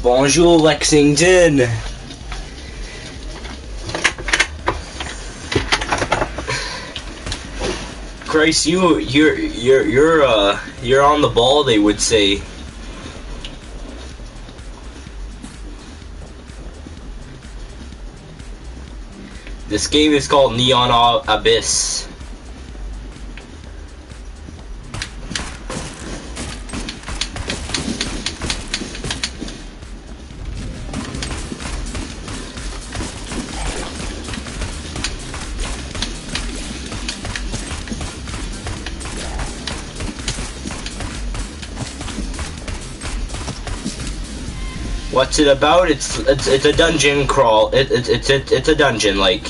Bonjour, Lexington. Christ, you're on the ball, they would say. This game is called Neon Abyss. What's it about? It's a dungeon crawl. It's a dungeon. Like,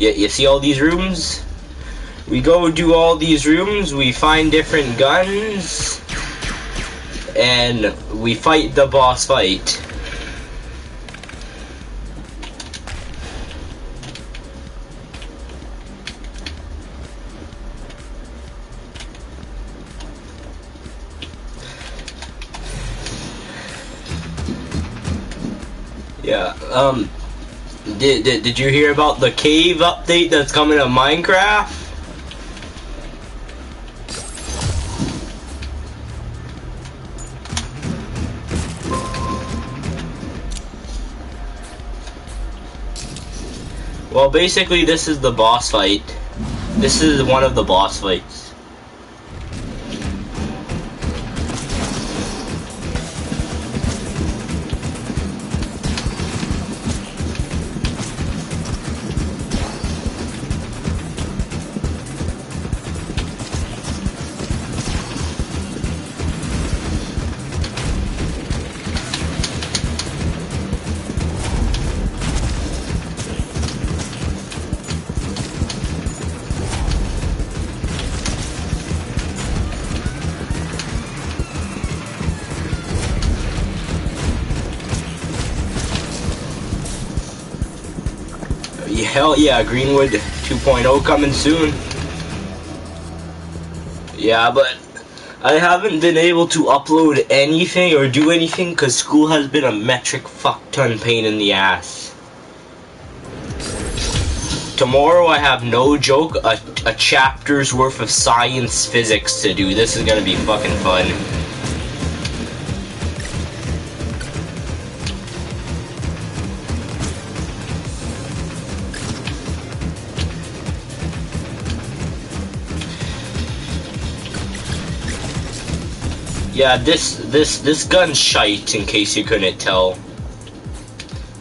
you see all these rooms? We go do all these rooms. We find different guns, and we fight the boss fight. Yeah, did you hear about the cave update that's coming to Minecraft? Well, basically this is the boss fight. This is one of the boss fights. Hell yeah, Greenwood 2.0 coming soon. Yeah, but I haven't been able to upload anything or do anything because school has been a metric fuck-ton pain in the ass. Tomorrow I have no joke, a chapter's worth of science physics to do. This is gonna be fucking fun. Yeah, this gun's shite, in case you couldn't tell.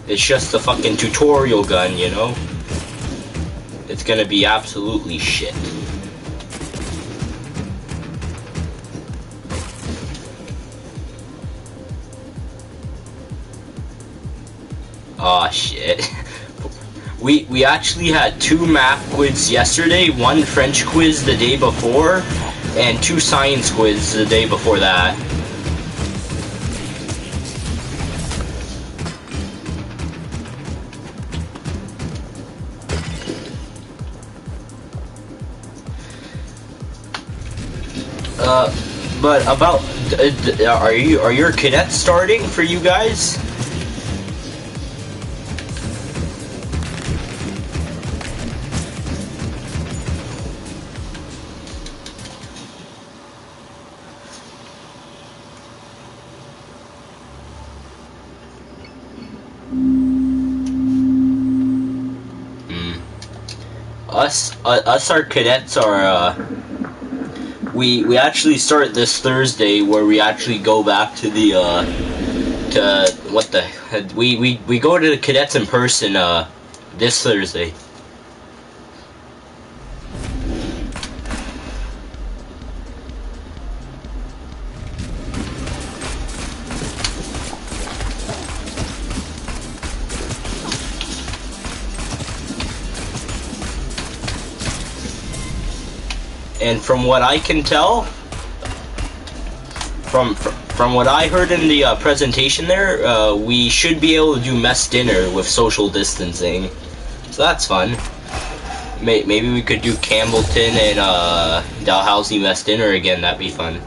It's just a fucking tutorial gun, you know? It's gonna be absolutely shit. Aw, shit. We actually had 2 math quizzes yesterday, 1 French quiz the day before, and 2 science quizzes the day before that. But about, are your cadets starting for you guys? Us our cadets are, we actually start this Thursday, where we actually go back to the, we go to the cadets in person, this Thursday. And from what I can tell, from what I heard in the presentation there, we should be able to do mess dinner with social distancing, so that's fun. Maybe we could do Campbellton and Dalhousie mess dinner again. That'd be fun.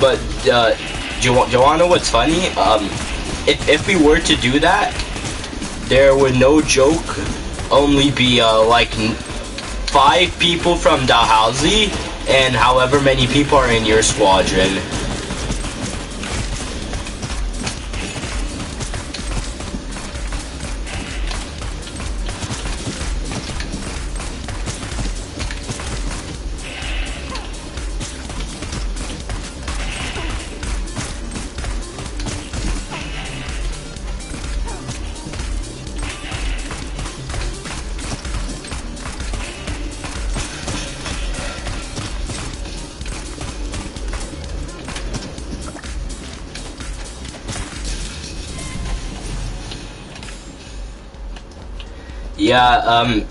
But do you want to know what's funny? If we were to do that, there would, no joke, only be like 5 people from Dalhousie, and however many people are in your squadron. Yeah,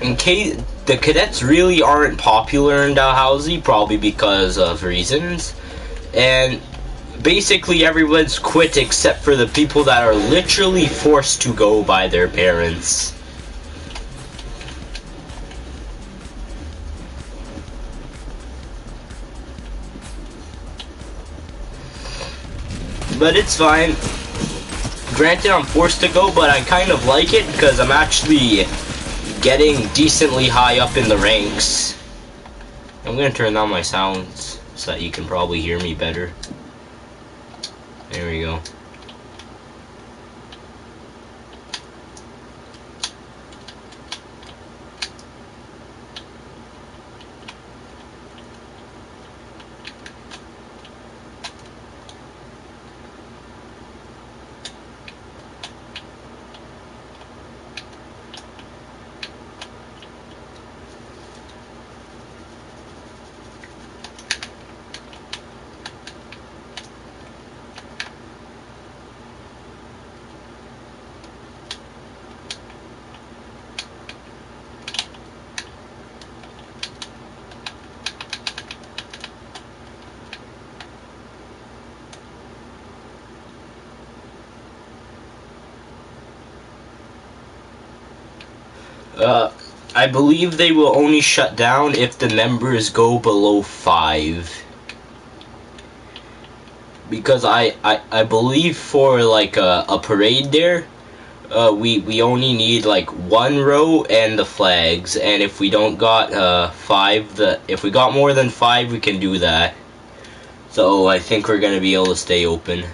in case the cadets really aren't popular in Dalhousie, probably because of reasons, and basically everyone's quit except for the people that are literally forced to go by their parents. But it's fine. Granted, I'm forced to go, but I kind of like it because I'm actually getting decently high up in the ranks. I'm gonna turn down my sounds so that you can probably hear me better. There we go. I believe they will only shut down if the members go below 5. Because I believe for like a parade there, we only need like 1 row and the flags, and if we don't got 5, if we got more than 5, we can do that. So I think we're gonna be able to stay open.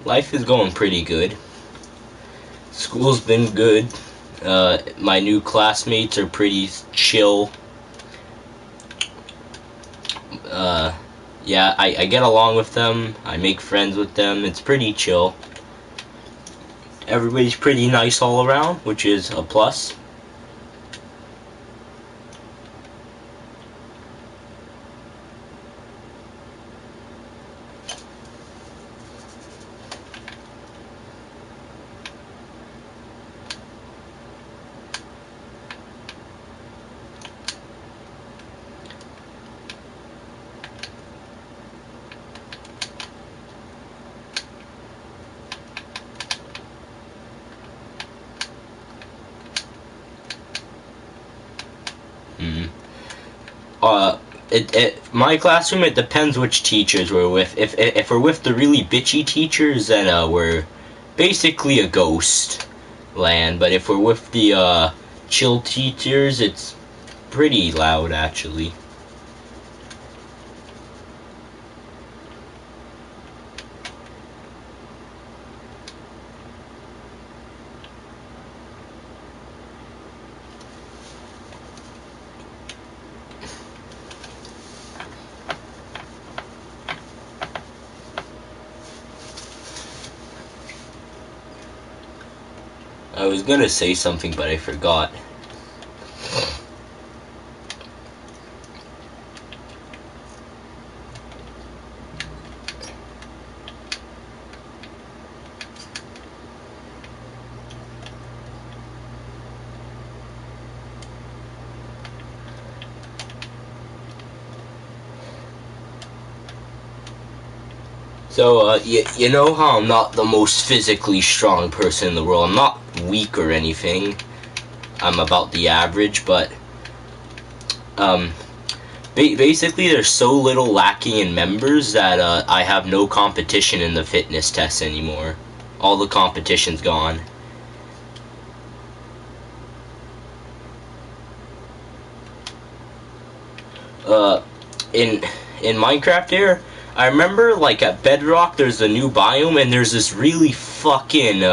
Life is going pretty good. School's been good. My new classmates are pretty chill. Yeah, I get along with them. I make friends with them. It's pretty chill. Everybody's pretty nice all around, which is a plus. My classroom, it depends which teachers we're with. If we're with the really bitchy teachers, then we're basically a ghost land. But if we're with the chill teachers, it's pretty loud actually. I was gonna say something, but I forgot. So, you know how I'm not the most physically strong person in the world. I'm not weak or anything. I'm about the average, but, basically there's so little lacking in members that, I have no competition in the fitness tests anymore. All the competition's gone. In Minecraft here, I remember, like, at Bedrock, there's a new biome, and there's this really fucking,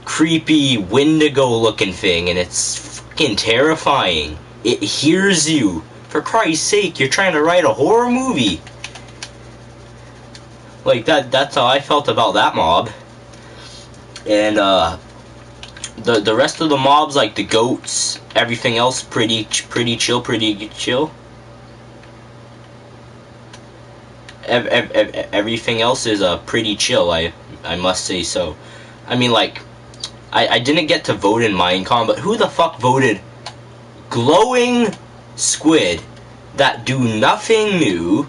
creepy Wendigo-looking thing, and it's fucking terrifying. It hears you. For Christ's sake, you're trying to write a horror movie. Like, that's how I felt about that mob. And, the rest of the mobs, like the goats, everything else, pretty chill. Everything else is pretty chill. I must say so. I mean, like, I didn't get to vote in Minecon, but who the fuck voted glowing squid that do nothing new?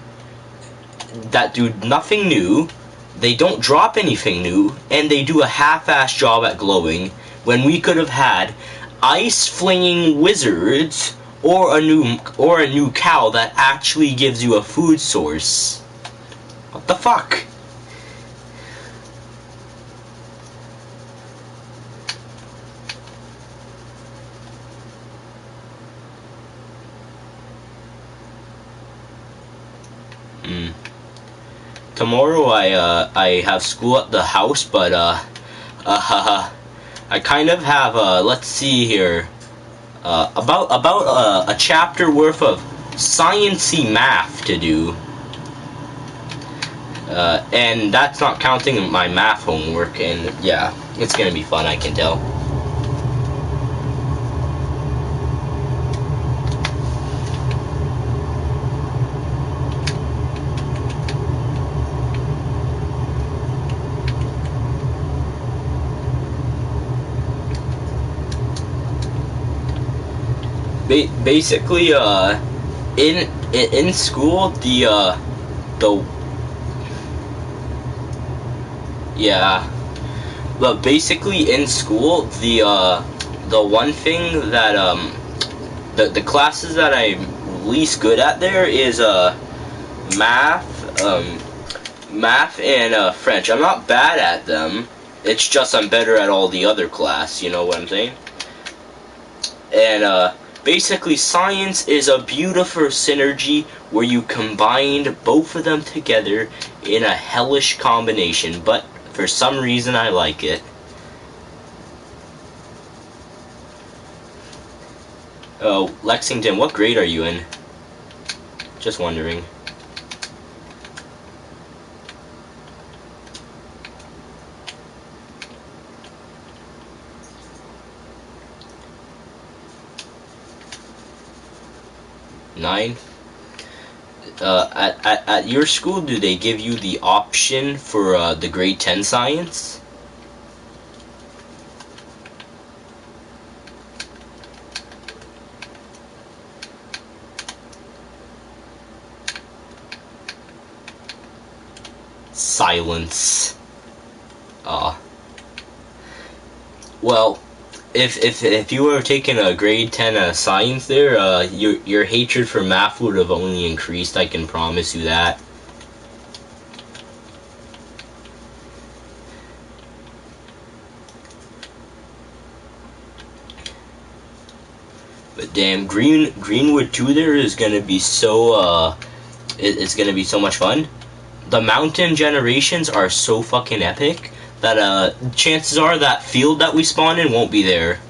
They don't drop anything new, and they do a half-ass job at glowing when we could have had ice flinging wizards or a new cow that actually gives you a food source. What the fuck? Tomorrow I have school at the house, but I kind of have let's see here, about a chapter worth of sciencey math to do. And that's not counting my math homework, and yeah, it's gonna be fun, I can tell. Basically, in school, yeah, but basically in school, the one thing that the classes that I'm least good at there is math, math and French. I'm not bad at them. It's just I'm better at all the other class. You know what I'm saying? And basically, science is a beautiful synergy where you combined both of them together in a hellish combination, but for some reason I like it. Oh, Lexington, what grade are you in? Just wondering. Nine. At your school, do they give you the option for the grade 10 science? Silence. Well, if you were taking a grade 10 science there, your hatred for math would have only increased, I can promise you that. But damn, Greenwood 2 there is gonna be so it's gonna be so much fun. The mountain generations are so fucking epic that chances are that field that we spawned in won't be there.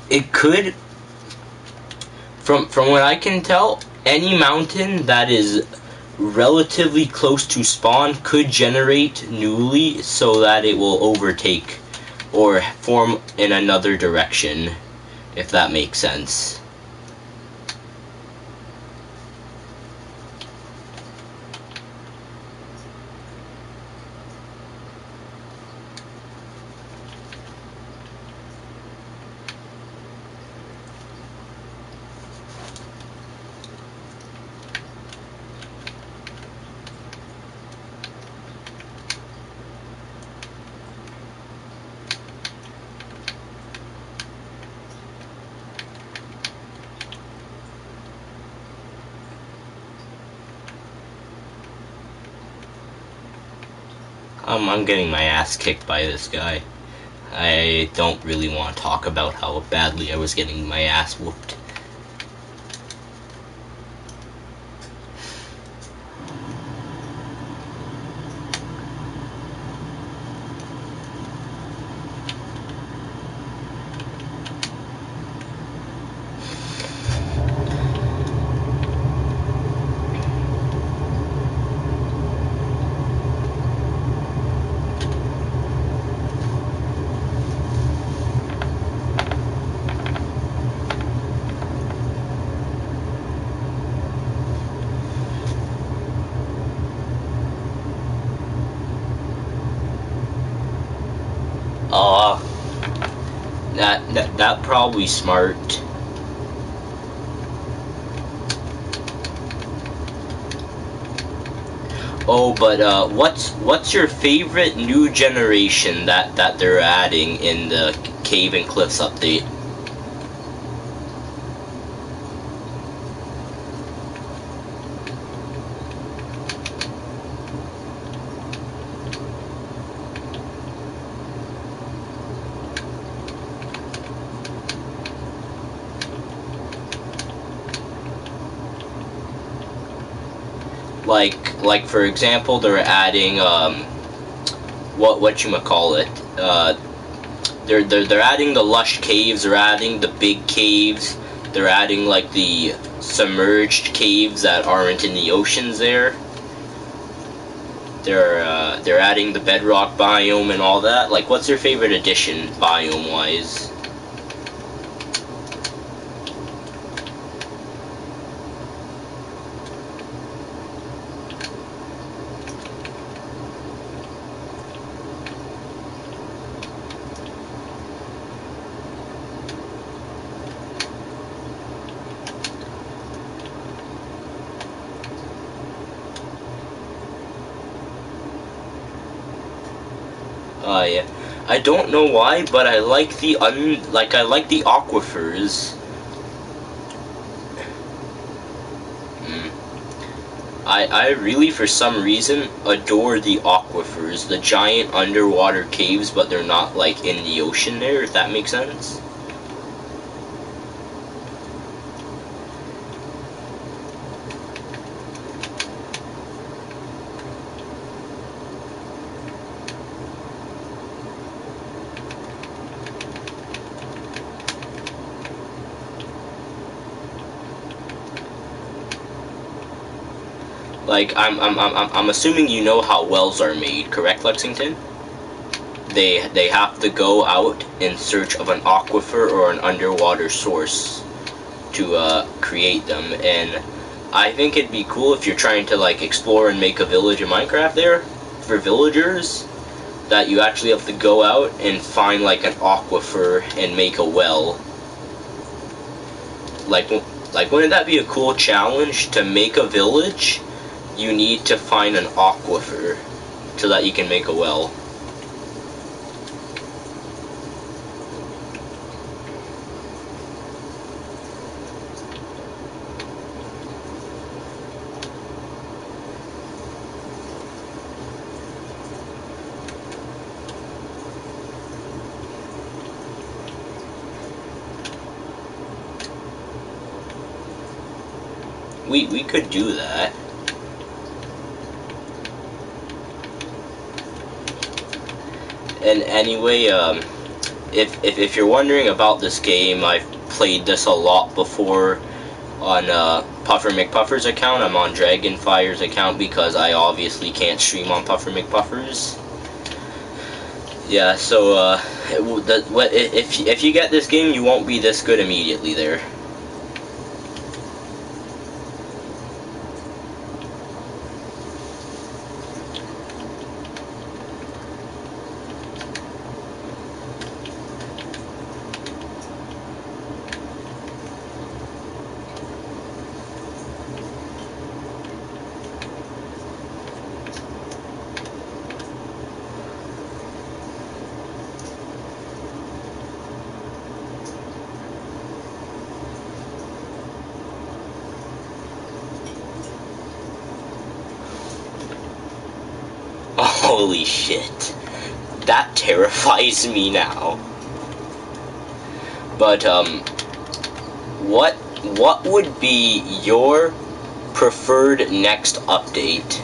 It could, from what I can tell, any mountain that is relatively close to spawn could generate newly so that it will overtake or form in another direction, if that makes sense. I'm getting my ass kicked by this guy. I don't really want to talk about how badly I was getting my ass whooped. That probably smart. Oh, but what's your favorite new generation that they're adding in the Cave and Cliffs update? Like for example, they're adding whatchamacallit, they're adding the lush caves, they're adding the big caves, they're adding like the submerged caves that aren't in the oceans there. They're adding the bedrock biome and all that. Like, what's your favorite addition biome wise? Yeah. I don't know why, but I like the I like the aquifers. I really, for some reason, adore the aquifers, the giant underwater caves, but they're not like in the ocean there, if that makes sense. Like, I'm assuming you know how wells are made, correct, Lexington? They have to go out in search of an aquifer or an underwater source to create them, and I think it'd be cool if you're trying to like explore and make a village in Minecraft there for villagers, that you actually have to go out and find like an aquifer and make a well. Like wouldn't that be a cool challenge to make a village? You need to find an aquifer so that you can make a well. We could do that. And anyway, if you're wondering about this game, I've played this a lot before on Puffer McPuffer's account. I'm on Dragonfire's account because I obviously can't stream on Puffer McPuffer's. Yeah, so if you get this game, you won't be this good immediately there. Holy shit. That terrifies me now. But, what would be your preferred next update?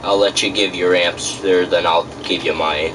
I'll let you give your answer, then I'll give you mine.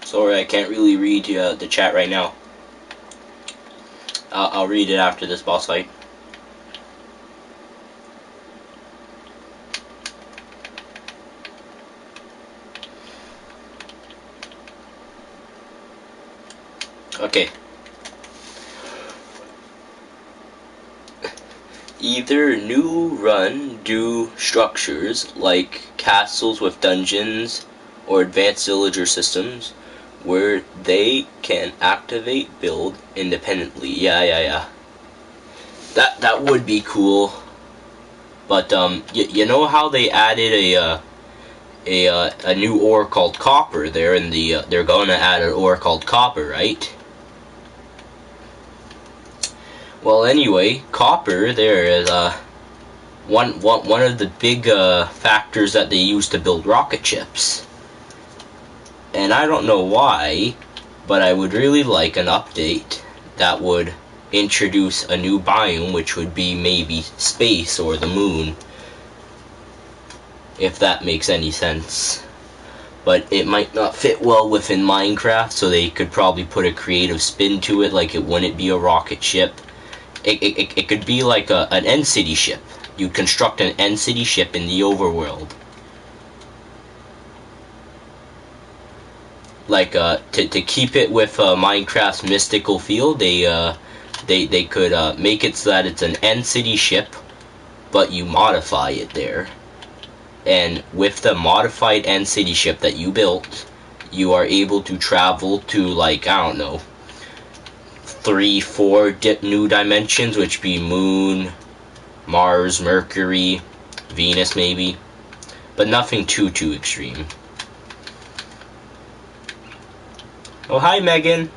Sorry, I can't really read the chat right now. I'll read it after this boss fight. Okay. Either new run do structures like castles with dungeons or advanced villager systems where they can activate build independently. Yeah. That would be cool. But you know how they added a new ore called copper there in the they're going to add an ore called copper, right? Well, anyway, copper there is one of the big factors that they use to build rocket ships. And I don't know why, but I would really like an update that would introduce a new biome, which would be maybe space or the moon, if that makes any sense. But it might not fit well within Minecraft, so they could probably put a creative spin to it, like it wouldn't be a rocket ship. It could be like an end city ship. You construct an end city ship in the overworld. Like to keep it with Minecraft's mystical feel, they could make it so that it's an end city ship, but you modify it there. And with the modified end city ship that you built, you are able to travel to, like, I don't know, 3-4 new dimensions, which be Moon, Mars, Mercury, Venus maybe, but nothing too extreme. Oh, hi, Megan.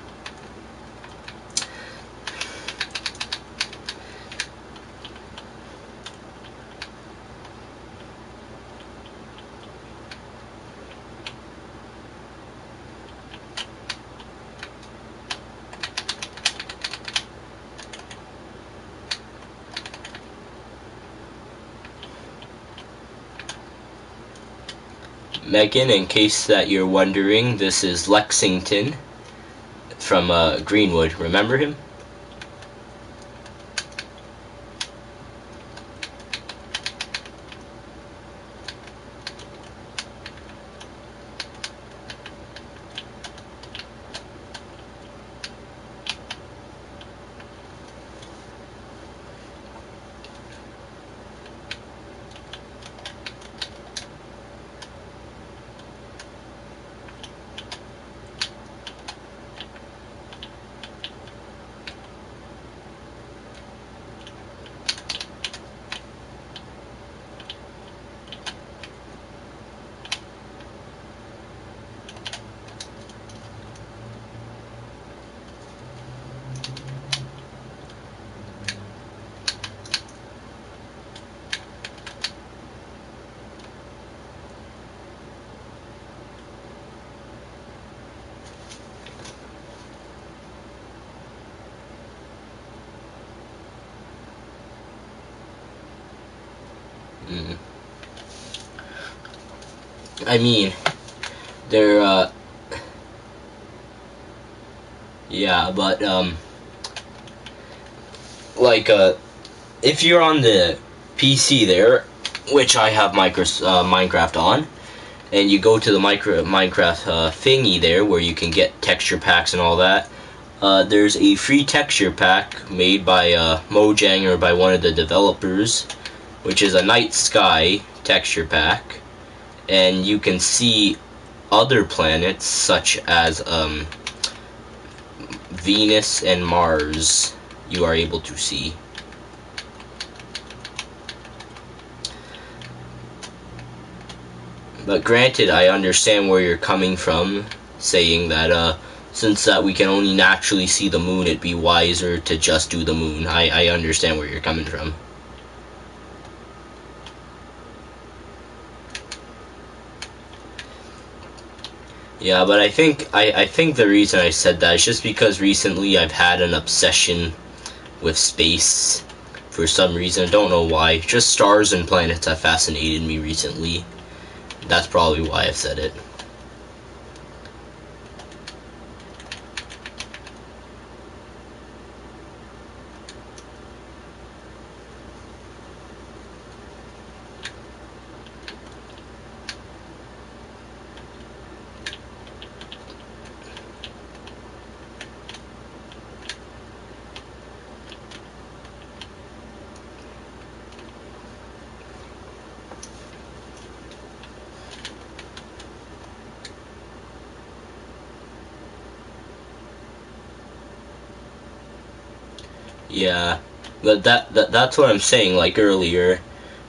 Megan, in case that you're wondering, this is Lexington from Greenwood. Remember him? I mean, they're, yeah, but, like, if you're on the PC there, which I have Minecraft on, and you go to the Minecraft thingy there, where you can get texture packs and all that, there's a free texture pack made by Mojang or by one of the developers, which is a night sky texture pack, and you can see other planets such as Venus and Mars. You are able to see. But granted, I understand where you're coming from, saying that since we can only naturally see the moon, it'd be wiser to just do the moon. I understand where you're coming from. Yeah, but I think the reason I said that is just because recently I've had an obsession with space for some reason. I don't know why. Just stars and planets have fascinated me recently. That's probably why I've said it. Yeah, but that's what I'm saying, like earlier,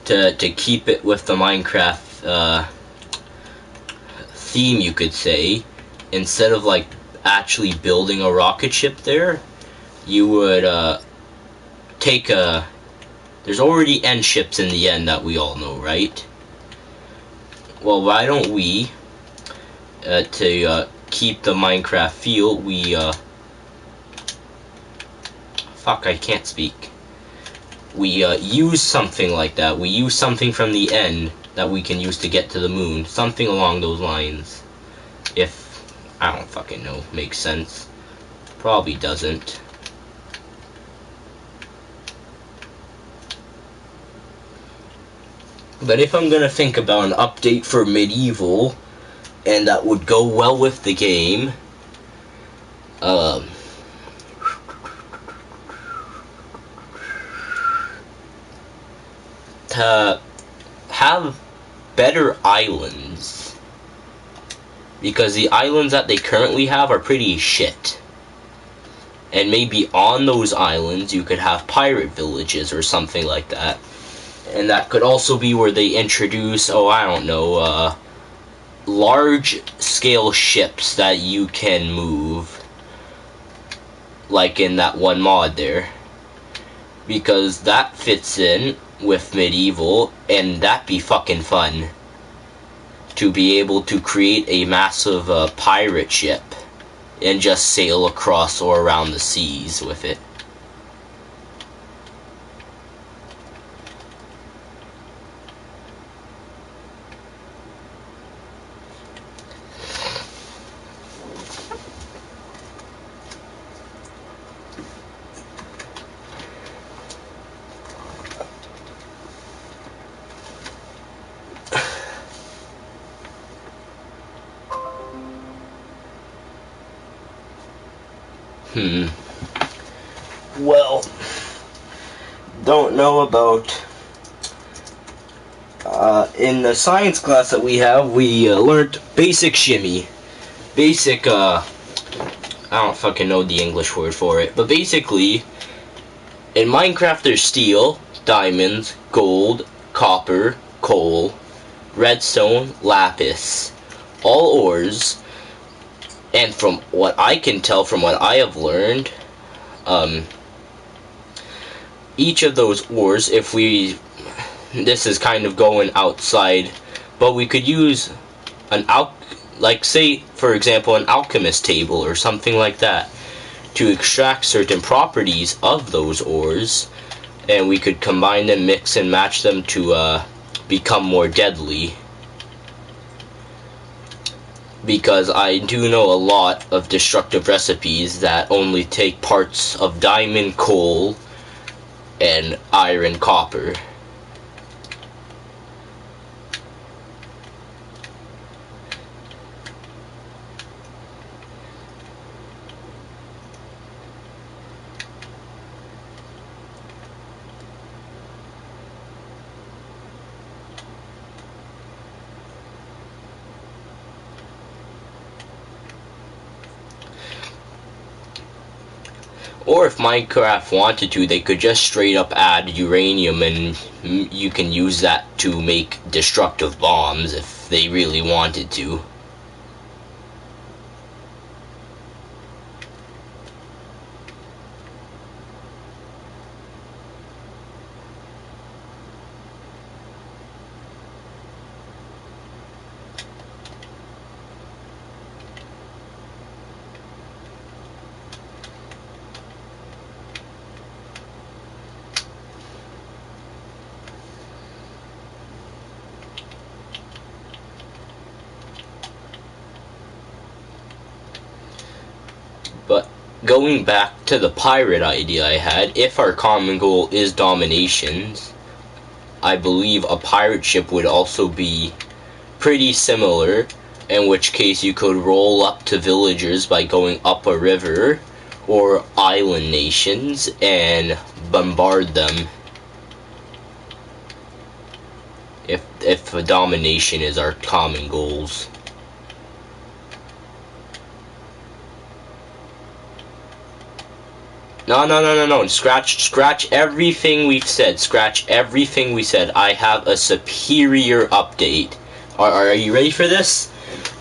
to keep it with the Minecraft theme, you could say, instead of like actually building a rocket ship there, you would take a. There's already end ships in the end that we all know, right? Well, why don't we, to keep the Minecraft feel, we fuck, I can't speak. We use something like that. We use something from the end that we can use to get to the moon. Something along those lines. If, I don't fucking know, makes sense. Probably doesn't. But if I'm gonna think about an update for Medieval, and that would go well with the game, to have better islands, because the islands that they currently have are pretty shit. And maybe on those islands you could have pirate villages or something like that. And that could also be where they introduce, oh, I don't know, large scale ships that you can move, like in that one mod there, because that fits in with Medieval, and that'd be fucking fun to be able to create a massive pirate ship and just sail across or around the seas with it. Well, don't know about. In the science class that we have, we learned basic shimmy. Basic, I don't fucking know the English word for it, but basically, in Minecraft there's steel, diamonds, gold, copper, coal, redstone, lapis, all ores, and from what I can tell, from what I have learned, each of those ores, if we, this is kind of going outside, but we could use an like say, for example, an alchemist table or something like that to extract certain properties of those ores, and we could combine them, mix and match them to become more deadly. Because I do know a lot of destructive recipes that only take parts of diamond, coal, and iron, copper. Or if Minecraft wanted to, they could just straight up add uranium and you can use that to make destructive bombs if they really wanted to. But going back to the pirate idea I had, if our common goal is dominations, I believe a pirate ship would also be pretty similar, in which case you could roll up to villagers by going up a river or island nations and bombard them if a domination is our common goals. No. Scratch everything we've said. Scratch everything we said. I have a superior update. Are you ready for this?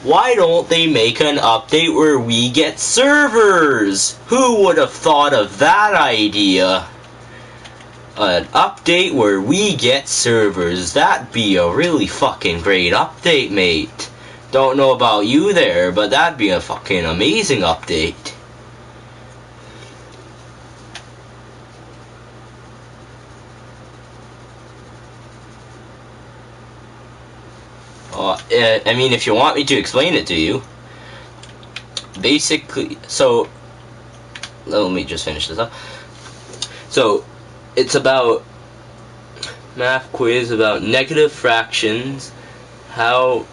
Why don't they make an update where we get servers? Who would have thought of that idea? An update where we get servers. That'd be a really fucking great update, mate. Don't know about you there, but that'd be a fucking amazing update. I mean, if you want me to explain it to you, basically, so, let me just finish this up. So, it's about math quiz about negative fractions, how,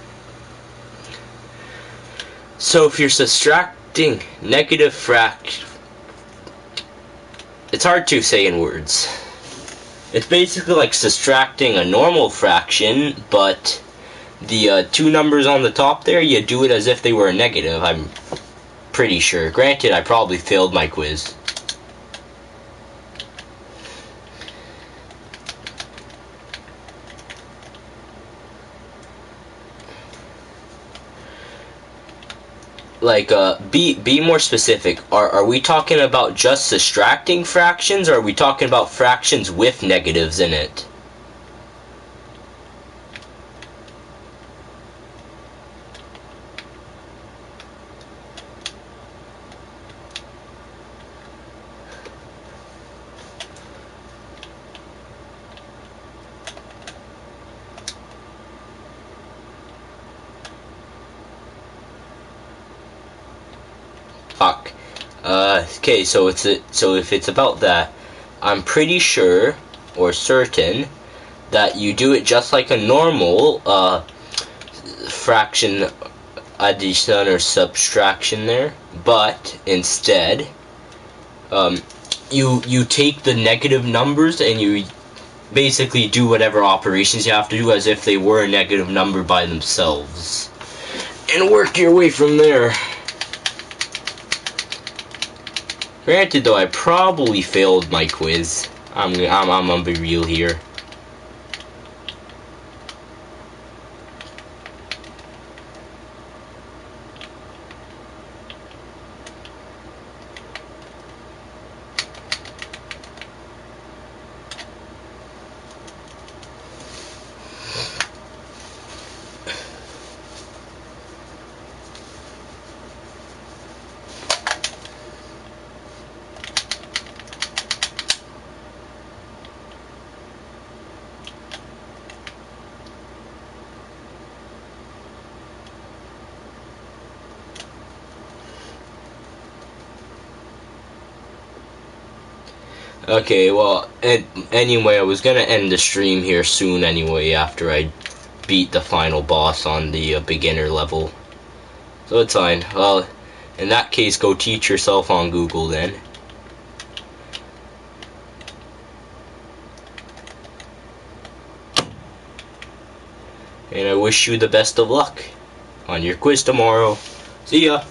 so if you're subtracting negative it's hard to say in words. It's basically like subtracting a normal fraction, but the two numbers on the top there, you do it as if they were a negative, I'm pretty sure. Granted, I probably failed my quiz. Like, be more specific. Are we talking about just subtracting fractions, or are we talking about fractions with negatives in it? Fuck. Okay, so if it's about that, I'm pretty sure or certain that you do it just like a normal fraction addition or subtraction there, but instead You take the negative numbers and you basically do whatever operations you have to do as if they were a negative number by themselves, and work your way from there. Granted, though, I probably failed my quiz. I'm gonna be real here. Okay, well, anyway, I was gonna end the stream here soon anyway after I beat the final boss on the beginner level. So it's fine. Well, in that case, go teach yourself on Google then. And I wish you the best of luck on your quiz tomorrow. See ya!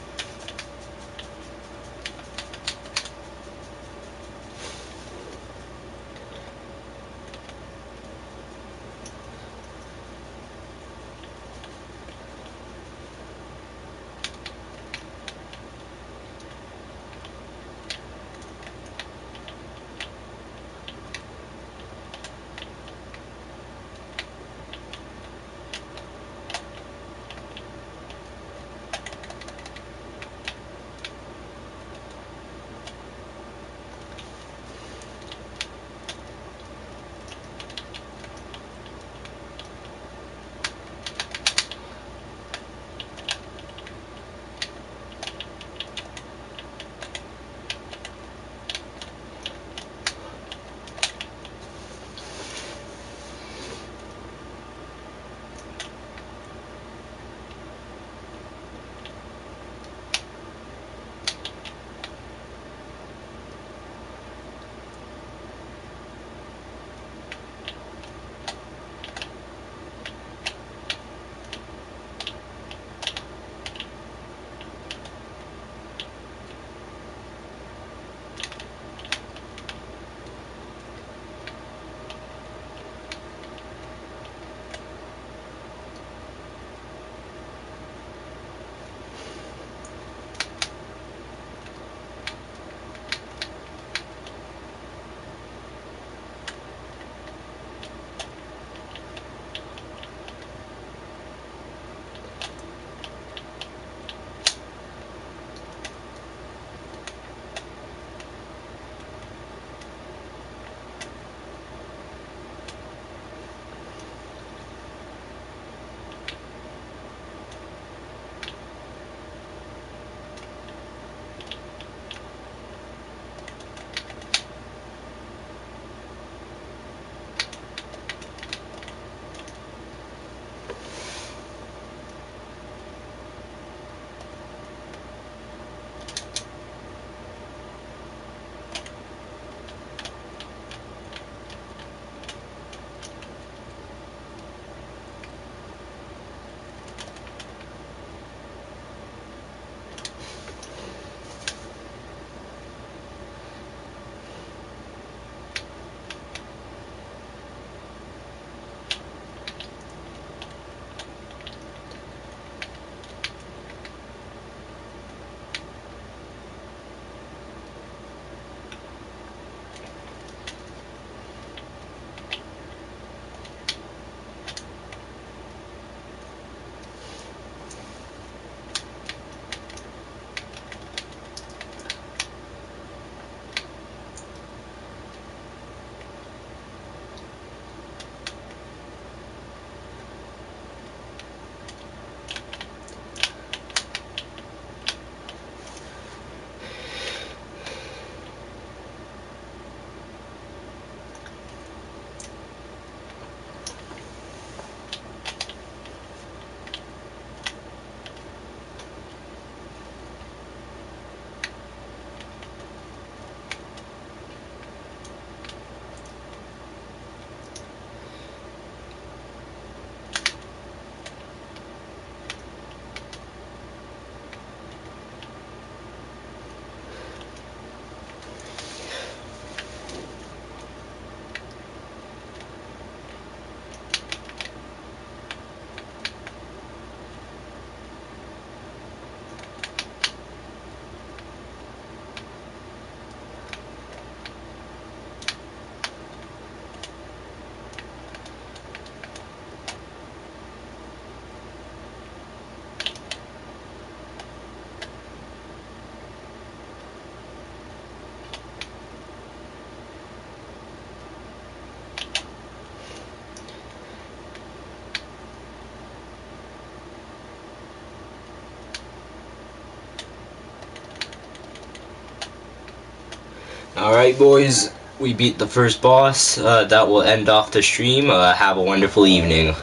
Alright, boys, we beat the first boss. That will end off the stream. Have a wonderful evening.